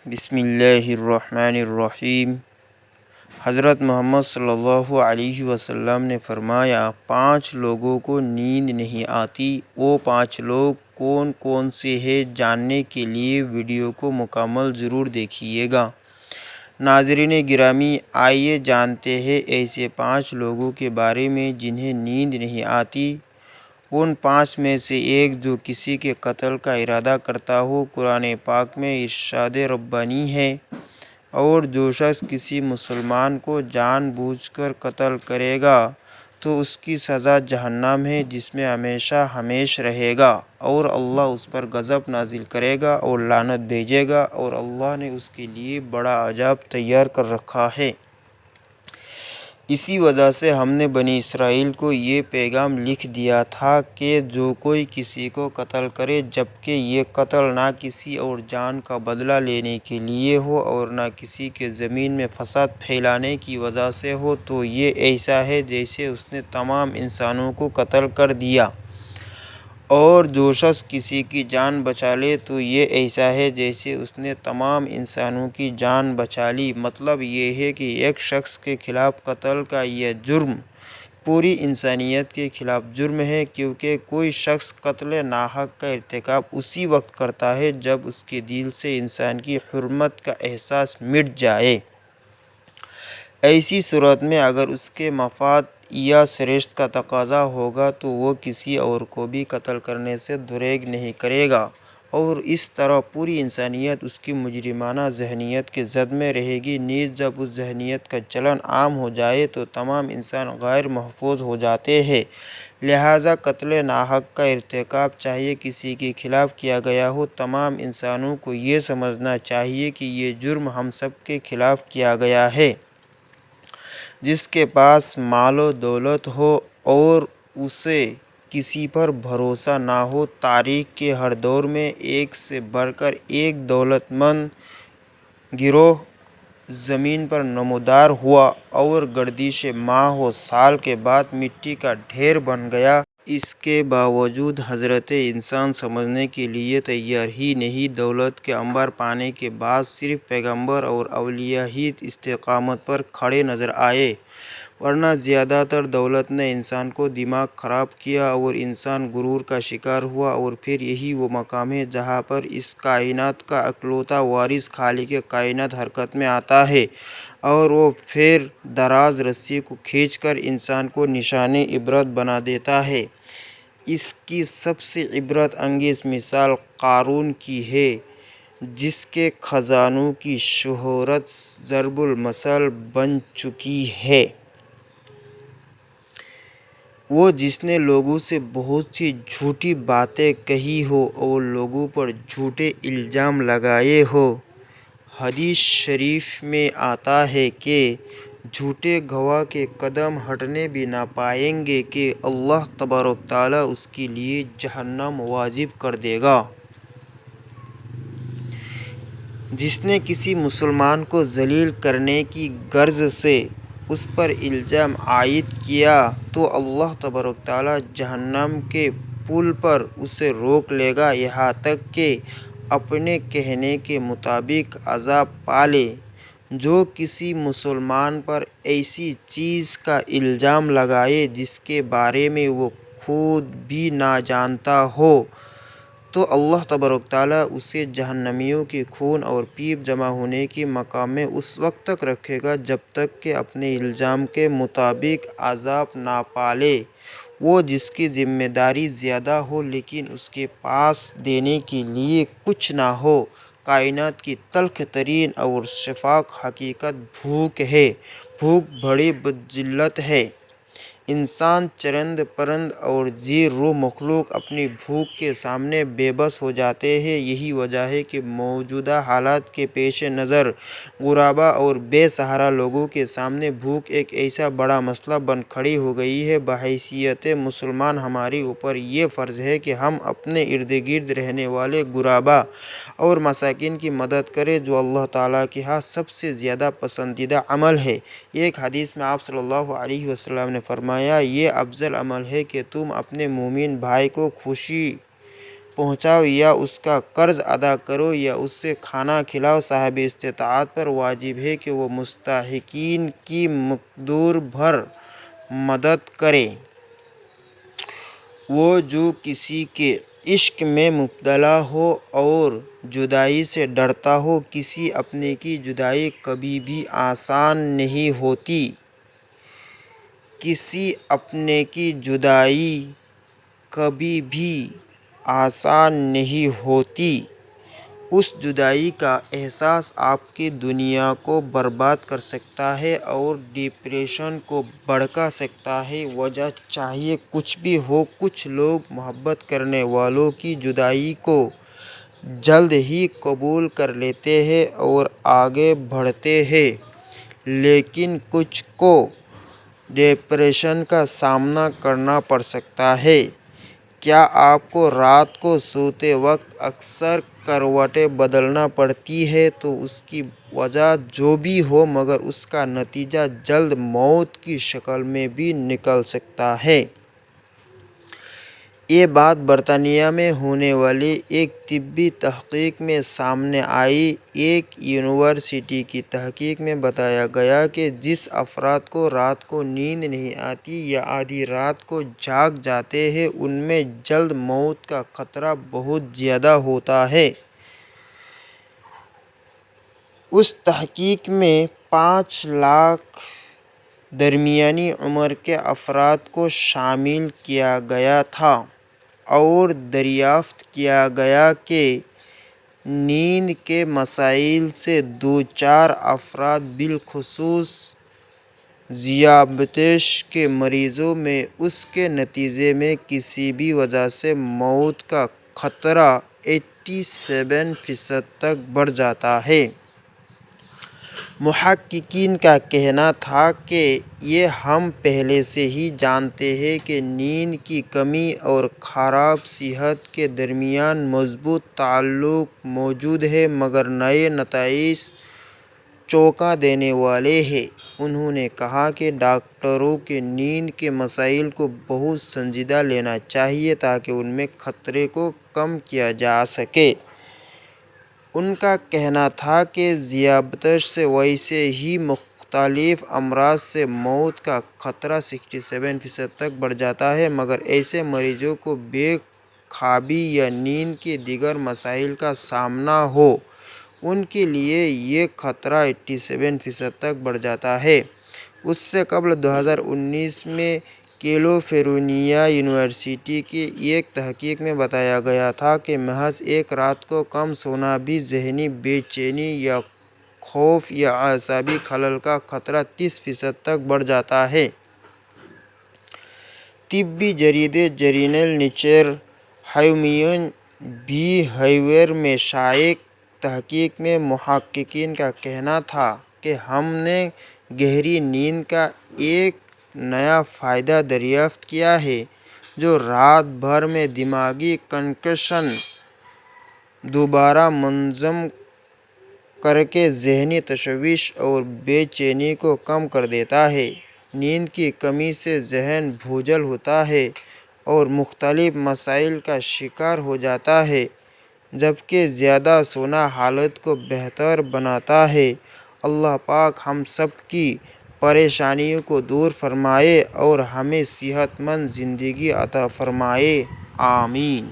بسم اللہ الرحمن الرحیم۔ حضرت محمد صلی اللہ علیہ وسلم نے فرمایا، 5 لوگوں کو نیند نہیں آتی۔ وہ 5 لوگ کون کون سے ہیں جاننے کے لیے ویڈیو کو مکمل ضرور دیکھیے گا۔ ناظرین گرامی، آئیے جانتے ہیں ایسے 5 لوگوں کے بارے میں جنہیں نیند نہیں آتی۔ ان 5 میں سے ایک جو کسی کے قتل کا ارادہ کرتا ہو، قرآن پاک میں ارشاد ربانی ہے، اور جو شخص کسی مسلمان کو جان بوجھ کر قتل کرے گا تو اس کی سزا جہنم ہے، جس میں ہمیشہ ہمیش رہے گا، اور اللہ اس پر غضب نازل کرے گا اور لعنت بھیجے گا، اور اللہ نے اس کے لیے بڑا عذاب تیار کر رکھا ہے۔ اسی وجہ سے ہم نے بنی اسرائیل کو یہ پیغام لکھ دیا تھا کہ جو کوئی کسی کو قتل کرے، جبکہ یہ قتل نہ کسی اور جان کا بدلہ لینے کے لیے ہو اور نہ کسی کے زمین میں فساد پھیلانے کی وجہ سے ہو، تو یہ ایسا ہے جیسے اس نے تمام انسانوں کو قتل کر دیا۔ اور جو شخص کسی کی جان بچا لے تو یہ ایسا ہے جیسے اس نے تمام انسانوں کی جان بچا لی۔ مطلب یہ ہے کہ ایک شخص کے خلاف قتل کا یہ جرم پوری انسانیت کے خلاف جرم ہے، کیونکہ کوئی شخص قتل ناحق کا ارتکاب اسی وقت کرتا ہے جب اس کے دل سے انسان کی حرمت کا احساس مٹ جائے۔ ایسی صورت میں اگر اس کے مفاد یا سرشت کا تقاضا ہوگا تو وہ کسی اور کو بھی قتل کرنے سے دریغ نہیں کرے گا، اور اس طرح پوری انسانیت اس کی مجرمانہ ذہنیت کے زد میں رہے گی۔ نیز جب اس ذہنیت کا چلن عام ہو جائے تو تمام انسان غیر محفوظ ہو جاتے ہیں۔ لہٰذا قتل ناحق کا ارتکاب چاہے کسی کے خلاف کیا گیا ہو، تمام انسانوں کو یہ سمجھنا چاہیے کہ یہ جرم ہم سب کے خلاف کیا گیا ہے۔ جس کے پاس مال و دولت ہو اور اسے کسی پر بھروسہ نہ ہو، تاریخ کے ہر دور میں ایک سے بڑھ کر ایک دولت مند گروہ زمین پر نمودار ہوا اور گردش ماہ و سال کے بعد مٹی کا ڈھیر بن گیا۔ اس کے باوجود حضرت انسان سمجھنے کے لیے تیار ہی نہیں۔ دولت کے انبار پانے کے بعد صرف پیغمبر اور اولیاء ہی استقامت پر کھڑے نظر آئے، ورنہ زیادہ تر دولت نے انسان کو دماغ خراب کیا اور انسان غرور کا شکار ہوا۔ اور پھر یہی وہ مقام ہے جہاں پر اس کائنات کا اکلوتا وارث خالق کائنات حرکت میں آتا ہے، اور وہ پھر دراز رسی کو کھینچ کر انسان کو نشان عبرت بنا دیتا ہے۔ اس کی سب سے عبرت انگیز مثال قارون کی ہے، جس کے خزانوں کی شہرت ضرب المثل بن چکی ہے۔ وہ جس نے لوگوں سے بہت سی جھوٹی باتیں کہی ہو اور لوگوں پر جھوٹے الزام لگائے ہو۔ حدیث شریف میں آتا ہے کہ جھوٹے گواہ کے قدم ہٹنے بھی نہ پائیں گے کہ اللہ تبارک تعالیٰ اس کے لیے جہنم واجب کر دے گا۔ جس نے کسی مسلمان کو ذلیل کرنے کی غرض سے اس پر الزام عائد کیا تو اللہ تبارک تعالیٰ جہنم کے پل پر اسے روک لے گا، یہاں تک کہ اپنے کہنے کے مطابق عذاب پالے۔ جو کسی مسلمان پر ایسی چیز کا الزام لگائے جس کے بارے میں وہ خود بھی نہ جانتا ہو، تو اللہ تبارک تعالیٰ اسے جہنمیوں کے خون اور پیپ جمع ہونے کے مقام میں اس وقت تک رکھے گا جب تک کہ اپنے الزام کے مطابق عذاب نہ پالے۔ وہ جس کی ذمہ داری زیادہ ہو لیکن اس کے پاس دینے کے لیے کچھ نہ ہو۔ کائنات کی تلخ ترین اور شفاف حقیقت بھوک ہے۔ بھوک بڑی بذلت ہے۔ انسان، چرند پرند اور زیر روح مخلوق اپنی بھوک کے سامنے بے بس ہو جاتے ہیں۔ یہی وجہ ہے کہ موجودہ حالات کے پیش نظر غربا اور بے سہارا لوگوں کے سامنے بھوک ایک ایسا بڑا مسئلہ بن کھڑی ہو گئی ہے۔ بحیثیت مسلمان ہمارے اوپر یہ فرض ہے کہ ہم اپنے ارد گرد رہنے والے غربا اور مساکین کی مدد کریں، جو اللہ تعالیٰ کے ہاں سب سے زیادہ پسندیدہ عمل ہے۔ ایک حدیث میں آپ صلی اللہ علیہ وسلم نے فرمایا، یہ افضل عمل ہے کہ تم اپنے مومن بھائی کو خوشی پہنچاؤ یا اس کا قرض ادا کرو یا اس سے کھانا کھلاؤ۔ صاحب استطاعت پر واجب ہے کہ وہ مستحقین کی مقدور بھر مدد کرے۔ وہ جو کسی کے عشق میں مبتلا ہو اور جدائی سے ڈرتا ہو، کسی اپنے کی جدائی کبھی بھی آسان نہیں ہوتی۔ کسی اپنے کی جدائی کبھی بھی آسان نہیں ہوتی۔ اس جدائی کا احساس آپ کی دنیا کو برباد کر سکتا ہے اور ڈپریشن کو بھڑکا سکتا ہے۔ وجہ چاہے کچھ بھی ہو، کچھ لوگ محبت کرنے والوں کی جدائی کو جلد ہی قبول کر لیتے ہیں اور آگے بڑھتے ہیں، لیکن کچھ کو ڈپریشن کا سامنا کرنا پڑ سکتا ہے۔ کیا آپ کو رات کو سوتے وقت اکثر کروٹیں بدلنا پڑتی ہیں؟ تو اس کی وجہ جو بھی ہو، مگر اس کا نتیجہ جلد موت کی شکل میں بھی نکل سکتا ہے۔ یہ بات برطانیہ میں ہونے والی ایک طبی تحقیق میں سامنے آئی۔ ایک یونیورسٹی کی تحقیق میں بتایا گیا کہ جس افراد کو رات کو نیند نہیں آتی یا آدھی رات کو جاگ جاتے ہیں، ان میں جلد موت کا خطرہ بہت زیادہ ہوتا ہے۔ اس تحقیق میں 5 لاکھ درمیانی عمر کے افراد کو شامل کیا گیا تھا اور دریافت کیا گیا کہ نیند کے مسائل سے دوچار افراد، بالخصوص ذیابیطس کے مریضوں میں، اس کے نتیجے میں کسی بھی وجہ سے موت کا خطرہ 87% تک بڑھ جاتا ہے۔ محققین کا کہنا تھا کہ یہ ہم پہلے سے ہی جانتے ہیں کہ نیند کی کمی اور خراب صحت کے درمیان مضبوط تعلق موجود ہے، مگر نئے نتائج چونکا دینے والے ہیں۔ انہوں نے کہا کہ ڈاکٹروں کو نیند کے مسائل کو بہت سنجیدہ لینا چاہیے تاکہ ان میں خطرے کو کم کیا جا سکے۔ ان کا کہنا تھا کہ ذیابیطس سے ویسے ہی مختلف امراض سے موت کا خطرہ 67% تک بڑھ جاتا ہے، مگر ایسے مریضوں کو بے خوابی یا نیند کے دیگر مسائل کا سامنا ہو، ان کے لیے یہ خطرہ 87% تک بڑھ جاتا ہے۔ اس سے قبل 2019 میں کیلیفورنیا یونیورسٹی کی ایک تحقیق میں بتایا گیا تھا کہ محض ایک رات کو کم سونا بھی ذہنی بے چینی یا خوف یا اعصابی خلل کا خطرہ 30% تک بڑھا دیتا ہے۔ طبی جریدے جرنل نیچر ہیومن بیہیویئر میں شائع تحقیق میں محققین کا کہنا تھا کہ ہم نے گہری نیند کا ایک نیا فائدہ دریافت کیا ہے، جو رات بھر میں دماغی کنکشن دوبارہ منظم کرکے ذہنی تشویش اور بے چینی کو کم کر دیتا ہے۔ نیند کی کمی سے ذہن بوجھل ہوتا ہے اور مختلف مسائل کا شکار ہو جاتا ہے، جبکہ زیادہ سونا حالت کو بہتر بناتا ہے۔ اللہ پاک ہم سب کی پریشانیوں کو دور فرمائے اور ہمیں صحت مند زندگی عطا فرمائے، آمین۔